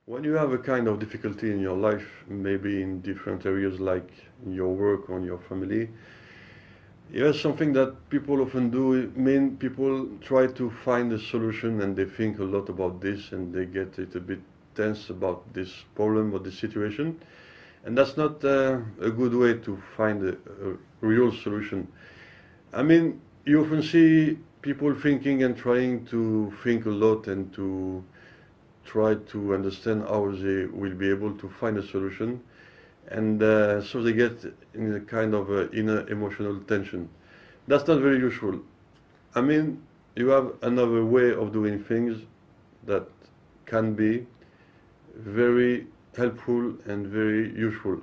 When you have a kind of difficulty in your life, maybe in different areas like in your work or in your family, here's something that people often do. I mean, people try to find a solution and they think a lot about this and they get it a bit tense about this problem or this situation. And that's not a good way to find a real solution. I mean, you often see people thinking and trying to think a lot and to try to understand how they will be able to find a solution. And so they get in a kind of inner emotional tension. That's not very useful. I mean, you have another way of doing things that can be very helpful and very useful.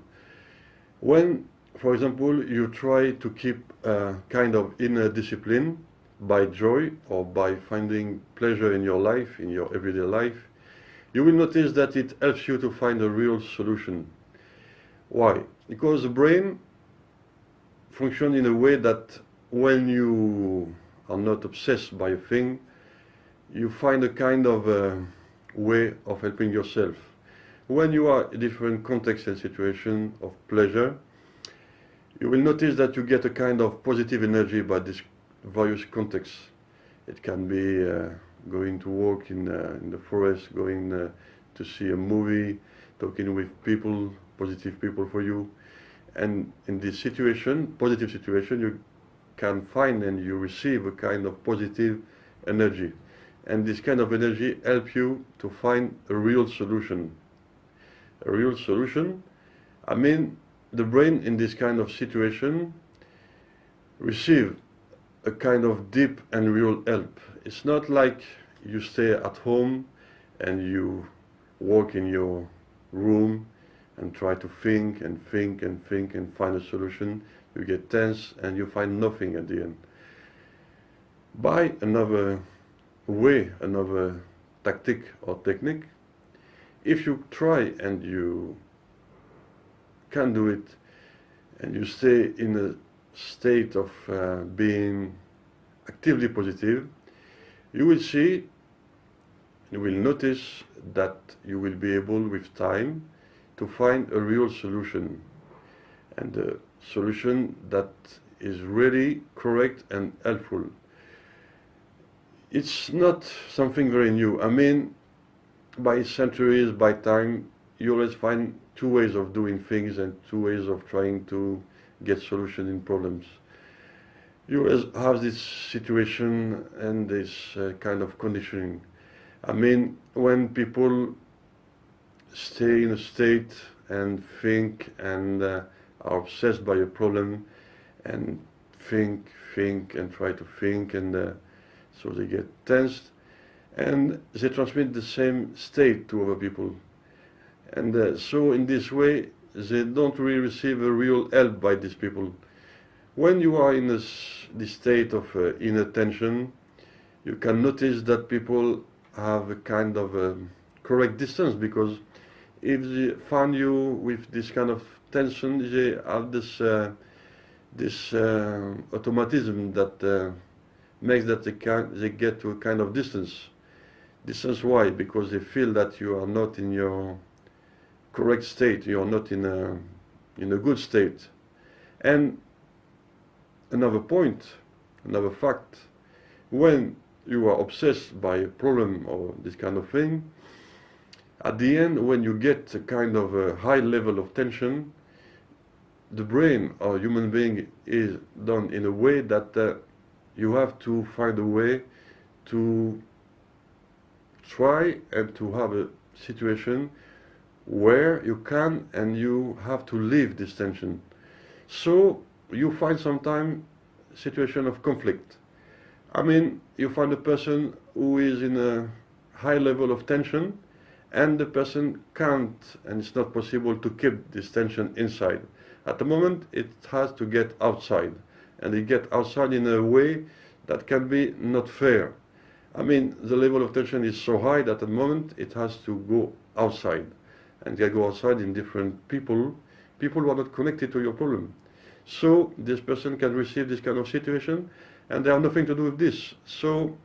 When, for example, you try to keep a kind of inner discipline by joy or by finding pleasure in your life, in your everyday life, you will notice that it helps you to find a real solution. Why? Because the brain functions in a way that when you are not obsessed by a thing, you find a kind of way of helping yourself. When you are in different contexts and situations of pleasure, you will notice that you get a kind of positive energy by these various contexts. It can be going to walk in the forest, going to see a movie, talking with people, positive people for you. And in this situation, positive situation, you can find and you receive a kind of positive energy. And this kind of energy helps you to find a real solution. A real solution, I mean, the brain in this kind of situation receive a kind of deep and real help. It's not like you stay at home and you walk in your room and try to think and think and think and find a solution. You get tense and you find nothing at the end. By another way, another tactic or technique, if you try and you can do it and you stay in a state of being actively positive, you will see, you will notice that you will be able with time to find a real solution, and a solution that is really correct and helpful. It's not something very new. I mean, by centuries, by time, you always find two ways of doing things and two ways of trying to get solution in problems. You always have this situation and this kind of conditioning. I mean, when people stay in a state and think and are obsessed by a problem and think and try to think and so they get tensed and they transmit the same state to other people. And so in this way they don't really receive a real help by these people. When you are in this state of inner tension, you can notice that people have a kind of correct distance, because if they find you with this kind of tension, they have this automatism that makes that they get to a kind of distance. Distance why? Because they feel that you are not in your correct state, you are not in a good state. And another point, another fact, when you are obsessed by a problem or this kind of thing, at the end, when you get a kind of a high level of tension, the brain or human being is done in a way that you have to find a way to try and to have a situation where you can and you have to leave this tension. So you find sometimes situation of conflict. I mean, you find a person who is in a high level of tension and the person can't, and it's not possible to keep this tension inside. At the moment it has to get outside, and it get outside in a way that can be not fair. I mean, the level of tension is so high that at the moment it has to go outside, and they go outside in different people who are not connected to your problem. So this person can receive this kind of situation and they have nothing to do with this. So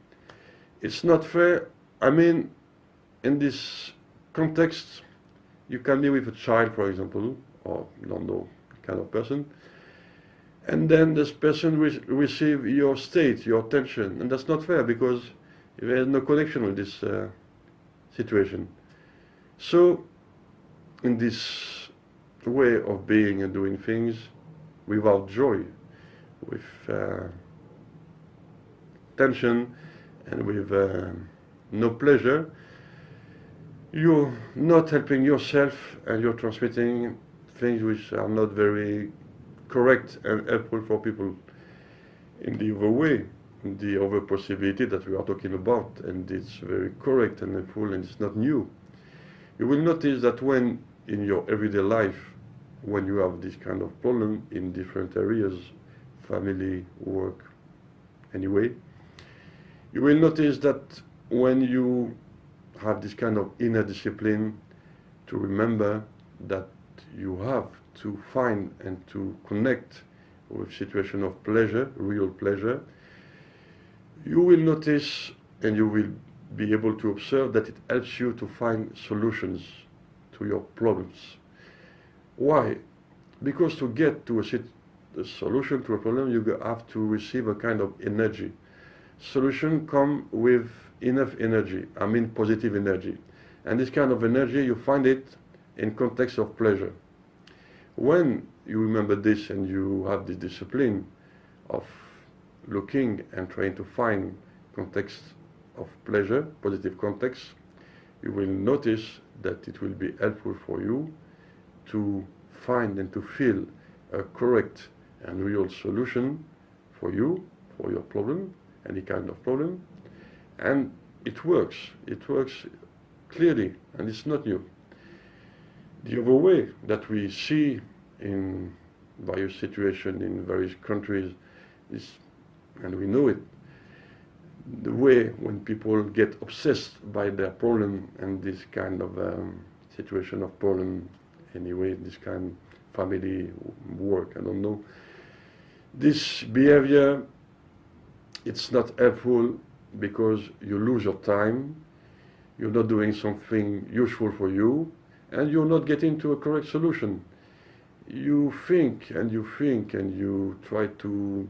it's not fair. I mean, in this context, you can be with a child, for example, or don't know, kind of person, and then this person receive your state, your attention, and that's not fair because there is no connection with this situation. So, in this way of being and doing things without joy, with tension and with no pleasure, you're not helping yourself and you're transmitting things which are not very correct and helpful for people. In the other way, the other possibility that we are talking about, and it's very correct and helpful and it's not new. You will notice that when in your everyday life, when you have this kind of problem in different areas, family, work, anyway, you will notice that when you have this kind of inner discipline to remember that you have to find and to connect with situation of pleasure, real pleasure, you will notice and you will be able to observe that it helps you to find solutions to your problems. Why? Because to get to a solution to a problem, you have to receive a kind of energy. Solution come with enough energy, I mean positive energy. And this kind of energy, you find it in context of pleasure. When you remember this and you have the discipline of looking and trying to find context of pleasure, positive context, you will notice that it will be helpful for you to find and to feel a correct and real solution for you, for your problem, any kind of problem. And it works clearly, and it's not new. The other way that we see in various situations in various countries is, and we know it, the way when people get obsessed by their problem and this kind of situation of problem, anyway, this kind of family, work, I don't know. This behavior, it's not helpful because you lose your time, you're not doing something useful for you, and you're not getting to a correct solution. You think and you think and you try to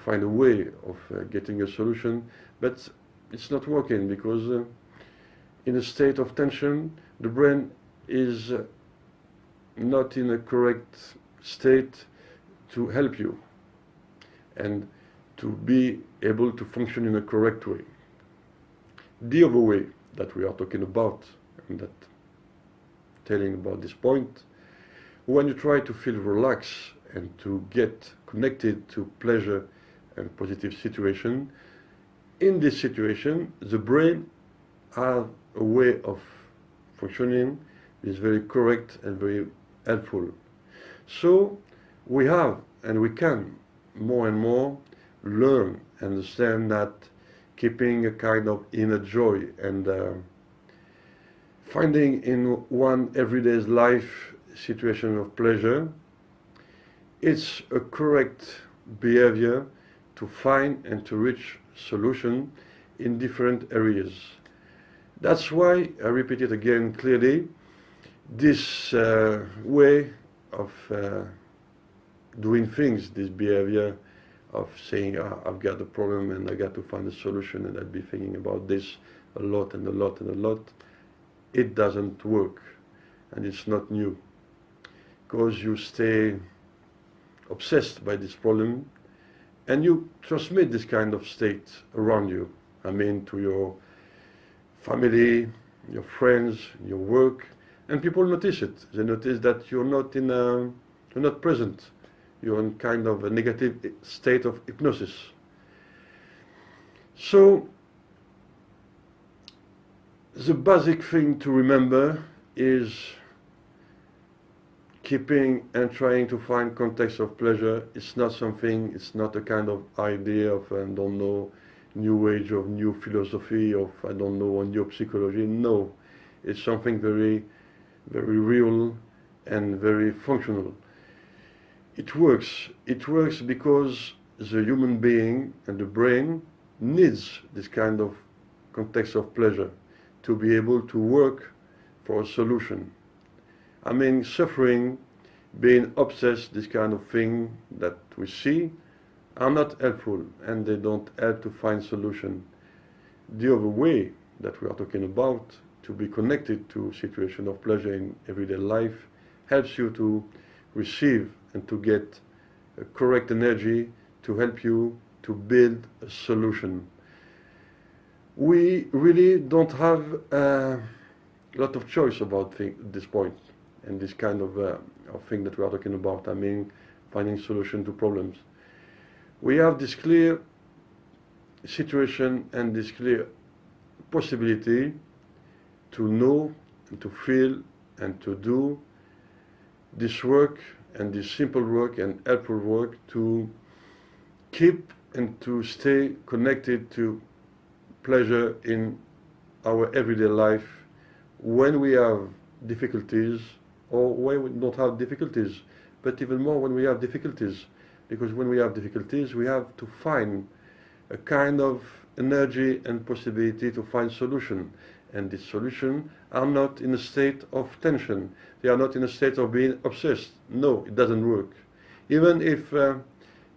find a way of getting a solution, but it's not working because in a state of tension, the brain is not in a correct state to help you and to be able to function in a correct way. The other way that we are talking about, and that telling about this point, when you try to feel relaxed and to get connected to pleasure and positive situation, in this situation, the brain has a way of functioning is very correct and very helpful. So we have and we can more and more learn, understand that keeping a kind of inner joy and finding in one everyday life situation of pleasure, it's a correct behavior to find and to reach solution in different areas. That's why, I repeat it again clearly, this way of doing things, this behavior of saying, I've got a problem and I got to find a solution and I'd be thinking about this a lot and a lot and a lot, it doesn't work and it's not new. Because you stay obsessed by this problem and you transmit this kind of state around you. I mean, to your family, your friends, your work, and people notice it. They notice that you're not present. You're in kind of a negative state of hypnosis. So, the basic thing to remember is keeping and trying to find context of pleasure. It's not something, it's not a kind of idea of, I don't know, new age of new philosophy of, I don't know, a new psychology. No, it's something very, very real and very functional. It works because the human being and the brain needs this kind of context of pleasure to be able to work for a solution. I mean, suffering, being obsessed, this kind of thing that we see, are not helpful, and they don't help to find solution. The other way that we are talking about, to be connected to situation of pleasure in everyday life, helps you to receive and to get a correct energy to help you to build a solution. We really don't have a lot of choice about this point and this kind of thing that we are talking about. I mean, finding solution to problems. We have this clear situation and this clear possibility to know and to feel and to do this work and this simple work and helpful work to keep and to stay connected to pleasure in our everyday life when we have difficulties or when we don't have difficulties, but even more when we have difficulties, because when we have difficulties we have to find a kind of energy and possibility to find solution, and these solutions are not in a state of tension, they are not in a state of being obsessed. No, it doesn't work. Even if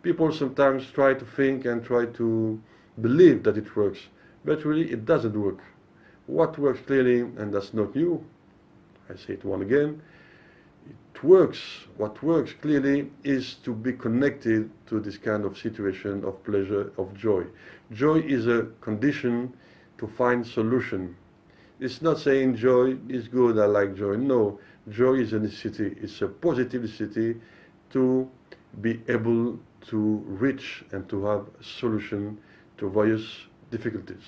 people sometimes try to think and try to believe that it works, but really it doesn't work. What works clearly, and that's not new, I say it once again, it works. What works clearly is to be connected to this kind of situation of pleasure, of joy. Joy is a condition to find solution. It's not saying joy is good, I like joy. No, joy is a necessity. It's a positive necessity to be able to reach and to have a solution to various difficulties.